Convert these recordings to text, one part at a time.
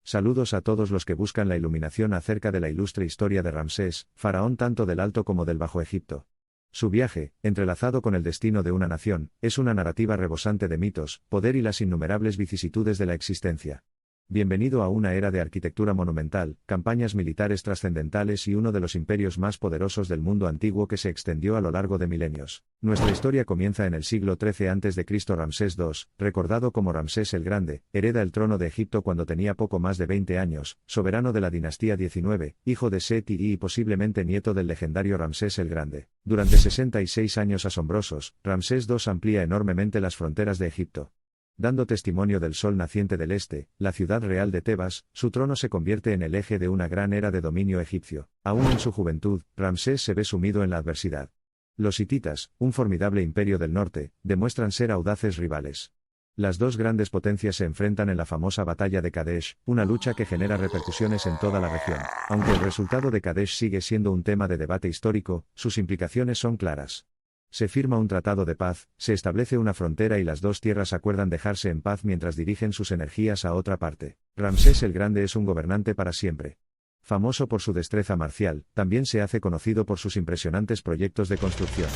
Saludos a todos los que buscan la iluminación acerca de la ilustre historia de Ramsés, faraón tanto del Alto como del Bajo Egipto. Su viaje, entrelazado con el destino de una nación, es una narrativa rebosante de mitos, poder y las innumerables vicisitudes de la existencia. Bienvenido a una era de arquitectura monumental, campañas militares trascendentales y uno de los imperios más poderosos del mundo antiguo que se extendió a lo largo de milenios. Nuestra historia comienza en el siglo XIII a.C. Ramsés II, recordado como Ramsés el Grande, hereda el trono de Egipto cuando tenía poco más de 20 años, soberano de la dinastía XIX, hijo de Seti y posiblemente nieto del legendario Ramsés el Grande. Durante 66 años asombrosos, Ramsés II amplía enormemente las fronteras de Egipto. Dando testimonio del sol naciente del este, la ciudad real de Tebas, su trono se convierte en el eje de una gran era de dominio egipcio. Aún en su juventud, Ramsés se ve sumido en la adversidad. Los hititas, un formidable imperio del norte, demuestran ser audaces rivales. Las dos grandes potencias se enfrentan en la famosa batalla de Kadesh, una lucha que genera repercusiones en toda la región. Aunque el resultado de Kadesh sigue siendo un tema de debate histórico, sus implicaciones son claras. Se firma un tratado de paz, se establece una frontera y las dos tierras acuerdan dejarse en paz mientras dirigen sus energías a otra parte. Ramsés el Grande es un gobernante para siempre. Famoso por su destreza marcial, también se hace conocido por sus impresionantes proyectos de construcción.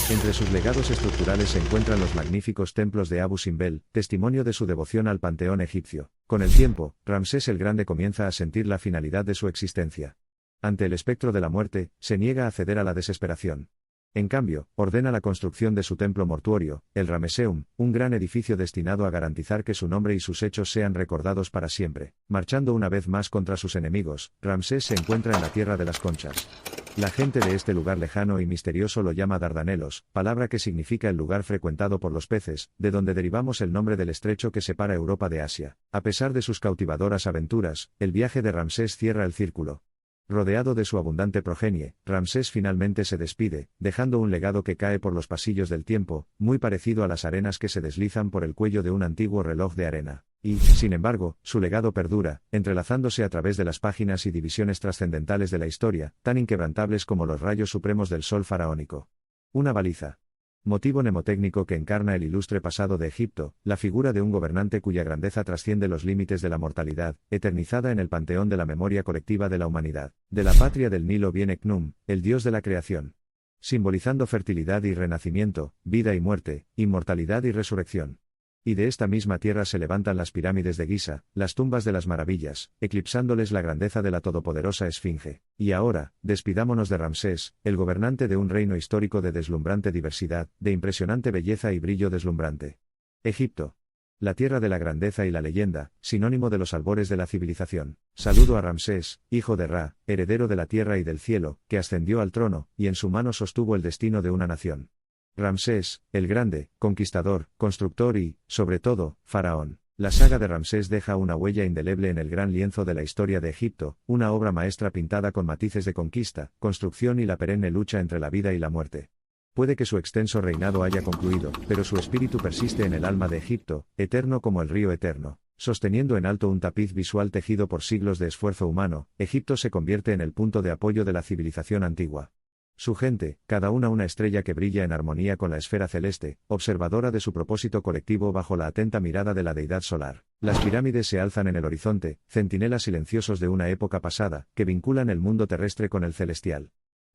Entre sus legados estructurales se encuentran los magníficos templos de Abu Simbel, testimonio de su devoción al panteón egipcio. Con el tiempo, Ramsés el Grande comienza a sentir la finalidad de su existencia. Ante el espectro de la muerte, se niega a ceder a la desesperación. En cambio, ordena la construcción de su templo mortuorio, el Ramesseum, un gran edificio destinado a garantizar que su nombre y sus hechos sean recordados para siempre. Marchando una vez más contra sus enemigos, Ramsés se encuentra en la tierra de las conchas. La gente de este lugar lejano y misterioso lo llama Dardanelos, palabra que significa el lugar frecuentado por los peces, de donde derivamos el nombre del estrecho que separa Europa de Asia. A pesar de sus cautivadoras aventuras, el viaje de Ramsés cierra el círculo. Rodeado de su abundante progenie, Ramsés finalmente se despide, dejando un legado que cae por los pasillos del tiempo, muy parecido a las arenas que se deslizan por el cuello de un antiguo reloj de arena. Y, sin embargo, su legado perdura, entrelazándose a través de las páginas y divisiones trascendentales de la historia, tan inquebrantables como los rayos supremos del sol faraónico. Una baliza. Motivo mnemotécnico que encarna el ilustre pasado de Egipto, la figura de un gobernante cuya grandeza trasciende los límites de la mortalidad, eternizada en el panteón de la memoria colectiva de la humanidad. De la patria del Nilo viene Khnum, el dios de la creación. Simbolizando fertilidad y renacimiento, vida y muerte, inmortalidad y resurrección. Y de esta misma tierra se levantan las pirámides de Giza, las tumbas de las maravillas, eclipsándoles la grandeza de la todopoderosa Esfinge. Y ahora, despidámonos de Ramsés, el gobernante de un reino histórico de deslumbrante diversidad, de impresionante belleza y brillo deslumbrante. Egipto. La tierra de la grandeza y la leyenda, sinónimo de los albores de la civilización. Saludo a Ramsés, hijo de Ra, heredero de la tierra y del cielo, que ascendió al trono, y en su mano sostuvo el destino de una nación. Ramsés, el Grande, conquistador, constructor y, sobre todo, faraón. La saga de Ramsés deja una huella indeleble en el gran lienzo de la historia de Egipto, una obra maestra pintada con matices de conquista, construcción y la perenne lucha entre la vida y la muerte. Puede que su extenso reinado haya concluido, pero su espíritu persiste en el alma de Egipto, eterno como el río eterno. Sosteniendo en alto un tapiz visual tejido por siglos de esfuerzo humano, Egipto se convierte en el punto de apoyo de la civilización antigua. Su gente, cada una estrella que brilla en armonía con la esfera celeste, observadora de su propósito colectivo bajo la atenta mirada de la deidad solar. Las pirámides se alzan en el horizonte, centinelas silenciosos de una época pasada, que vinculan el mundo terrestre con el celestial.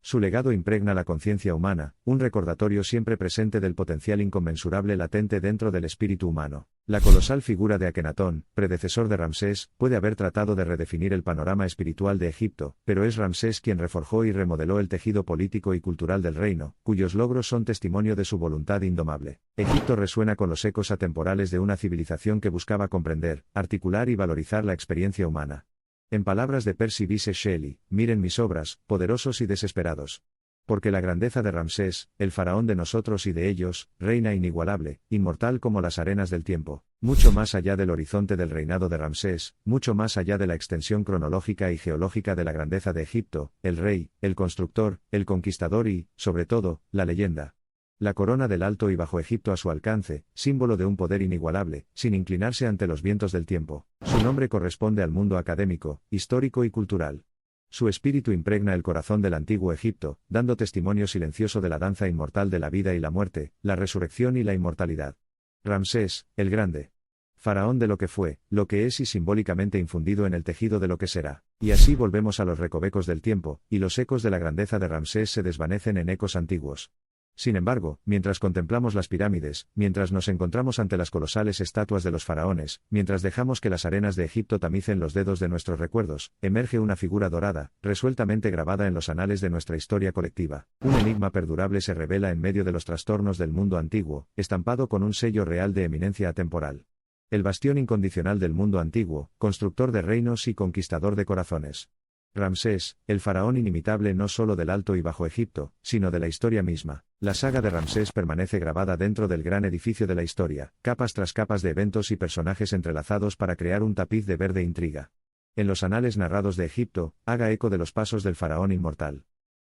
Su legado impregna la conciencia humana, un recordatorio siempre presente del potencial inconmensurable latente dentro del espíritu humano. La colosal figura de Akenatón, predecesor de Ramsés, puede haber tratado de redefinir el panorama espiritual de Egipto, pero es Ramsés quien reforjó y remodeló el tejido político y cultural del reino, cuyos logros son testimonio de su voluntad indomable. Egipto resuena con los ecos atemporales de una civilización que buscaba comprender, articular y valorizar la experiencia humana. En palabras de Percy Bysshe Shelley, miren mis obras, poderosos y desesperados. Porque la grandeza de Ramsés, el faraón de nosotros y de ellos, reina inigualable, inmortal como las arenas del tiempo, mucho más allá del horizonte del reinado de Ramsés, mucho más allá de la extensión cronológica y geológica de la grandeza de Egipto, el rey, el constructor, el conquistador y, sobre todo, la leyenda. La corona del Alto y Bajo Egipto a su alcance, símbolo de un poder inigualable, sin inclinarse ante los vientos del tiempo. Su nombre corresponde al mundo académico, histórico y cultural. Su espíritu impregna el corazón del antiguo Egipto, dando testimonio silencioso de la danza inmortal de la vida y la muerte, la resurrección y la inmortalidad. Ramsés, el Grande. faraón de lo que fue, lo que es y simbólicamente infundido en el tejido de lo que será. Y así volvemos a los recovecos del tiempo, y los ecos de la grandeza de Ramsés se desvanecen en ecos antiguos. Sin embargo, mientras contemplamos las pirámides, mientras nos encontramos ante las colosales estatuas de los faraones, mientras dejamos que las arenas de Egipto tamicen los dedos de nuestros recuerdos, emerge una figura dorada, resueltamente grabada en los anales de nuestra historia colectiva. Un enigma perdurable se revela en medio de los trastornos del mundo antiguo, estampado con un sello real de eminencia atemporal. El bastión incondicional del mundo antiguo, constructor de reinos y conquistador de corazones. Ramsés, el faraón inimitable no solo del Alto y Bajo Egipto, sino de la historia misma. La saga de Ramsés permanece grabada dentro del gran edificio de la historia, capas tras capas de eventos y personajes entrelazados para crear un tapiz de verde intriga. En los anales narrados de Egipto, haga eco de los pasos del faraón inmortal.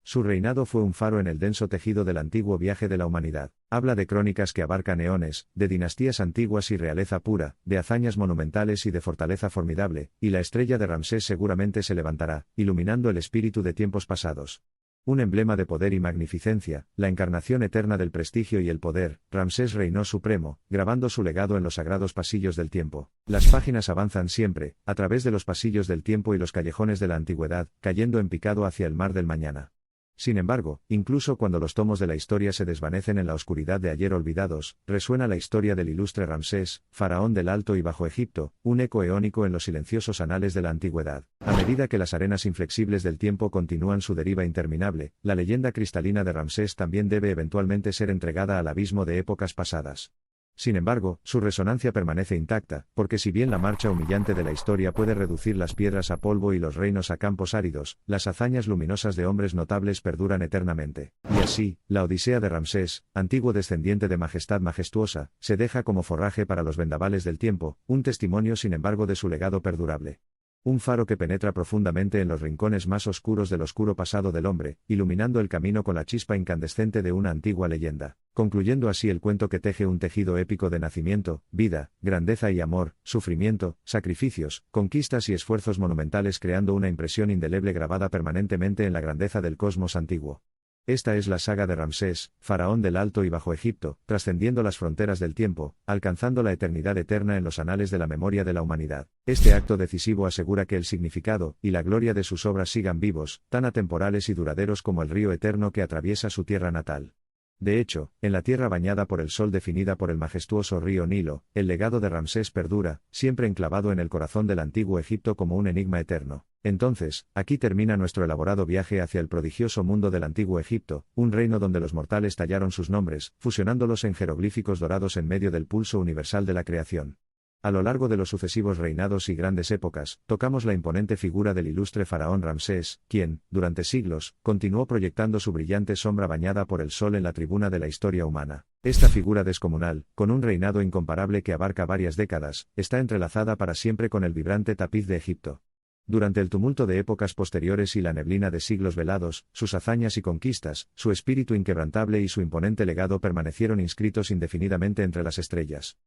Su reinado fue un faro en el denso tejido del antiguo viaje de la humanidad. Habla de crónicas que abarcan eones, de dinastías antiguas y realeza pura, de hazañas monumentales y de fortaleza formidable, y la estrella de Ramsés seguramente se levantará, iluminando el espíritu de tiempos pasados. Un emblema de poder y magnificencia, la encarnación eterna del prestigio y el poder, Ramsés reinó supremo, grabando su legado en los sagrados pasillos del tiempo. Las páginas avanzan siempre, a través de los pasillos del tiempo y los callejones de la antigüedad, cayendo en picado hacia el mar del mañana. Sin embargo, incluso cuando los tomos de la historia se desvanecen en la oscuridad de ayer olvidados, resuena la historia del ilustre Ramsés, faraón del Alto y Bajo Egipto, un eco eónico en los silenciosos anales de la antigüedad. A medida que las arenas inflexibles del tiempo continúan su deriva interminable, la leyenda cristalina de Ramsés también debe eventualmente ser entregada al abismo de épocas pasadas. Sin embargo, su resonancia permanece intacta, porque si bien la marcha humillante de la historia puede reducir las piedras a polvo y los reinos a campos áridos, las hazañas luminosas de hombres notables perduran eternamente. Y así, la Odisea de Ramsés, antiguo descendiente de majestad majestuosa, se deja como forraje para los vendavales del tiempo, un testimonio sin embargo de su legado perdurable. Un faro que penetra profundamente en los rincones más oscuros del oscuro pasado del hombre, iluminando el camino con la chispa incandescente de una antigua leyenda, concluyendo así el cuento que teje un tejido épico de nacimiento, vida, grandeza y amor, sufrimiento, sacrificios, conquistas y esfuerzos monumentales, creando una impresión indeleble grabada permanentemente en la grandeza del cosmos antiguo. Esta es la saga de Ramsés, faraón del Alto y Bajo Egipto, trascendiendo las fronteras del tiempo, alcanzando la eternidad eterna en los anales de la memoria de la humanidad. Este acto decisivo asegura que el significado y la gloria de sus obras sigan vivos, tan atemporales y duraderos como el río eterno que atraviesa su tierra natal. De hecho, en la tierra bañada por el sol definida por el majestuoso río Nilo, el legado de Ramsés perdura, siempre enclavado en el corazón del antiguo Egipto como un enigma eterno. Entonces, aquí termina nuestro elaborado viaje hacia el prodigioso mundo del antiguo Egipto, un reino donde los mortales tallaron sus nombres, fusionándolos en jeroglíficos dorados en medio del pulso universal de la creación. A lo largo de los sucesivos reinados y grandes épocas, tocamos la imponente figura del ilustre faraón Ramsés, quien, durante siglos, continuó proyectando su brillante sombra bañada por el sol en la tribuna de la historia humana. Esta figura descomunal, con un reinado incomparable que abarca varias décadas, está entrelazada para siempre con el vibrante tapiz de Egipto. Durante el tumulto de épocas posteriores y la neblina de siglos velados, sus hazañas y conquistas, su espíritu inquebrantable y su imponente legado permanecieron inscritos indefinidamente entre las estrellas.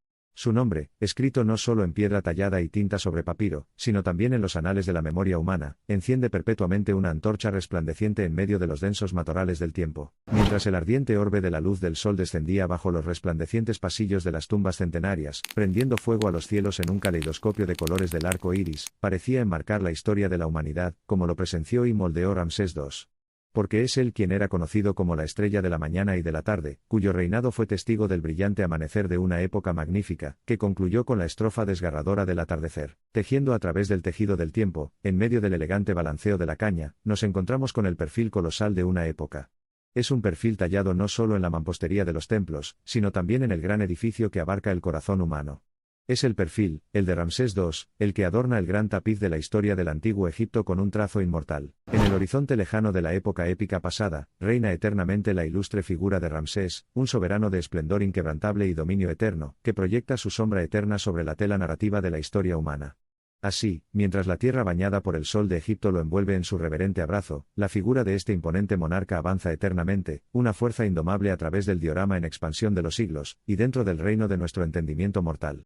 Su nombre, escrito no solo en piedra tallada y tinta sobre papiro, sino también en los anales de la memoria humana, enciende perpetuamente una antorcha resplandeciente en medio de los densos matorrales del tiempo. Mientras el ardiente orbe de la luz del sol descendía bajo los resplandecientes pasillos de las tumbas centenarias, prendiendo fuego a los cielos en un caleidoscopio de colores del arco iris, parecía enmarcar la historia de la humanidad, como lo presenció y moldeó Ramsés II. Porque es él quien era conocido como la estrella de la mañana y de la tarde, cuyo reinado fue testigo del brillante amanecer de una época magnífica, que concluyó con la estrofa desgarradora del atardecer. Tejiendo a través del tejido del tiempo, en medio del elegante balanceo de la caña, nos encontramos con el perfil colosal de una época. Es un perfil tallado no solo en la mampostería de los templos, sino también en el gran edificio que abarca el corazón humano. Es el perfil, el de Ramsés II, el que adorna el gran tapiz de la historia del antiguo Egipto con un trazo inmortal. En el horizonte lejano de la época épica pasada, reina eternamente la ilustre figura de Ramsés, un soberano de esplendor inquebrantable y dominio eterno, que proyecta su sombra eterna sobre la tela narrativa de la historia humana. Así, mientras la tierra bañada por el sol de Egipto lo envuelve en su reverente abrazo, la figura de este imponente monarca avanza eternamente, una fuerza indomable a través del diorama en expansión de los siglos, y dentro del reino de nuestro entendimiento mortal.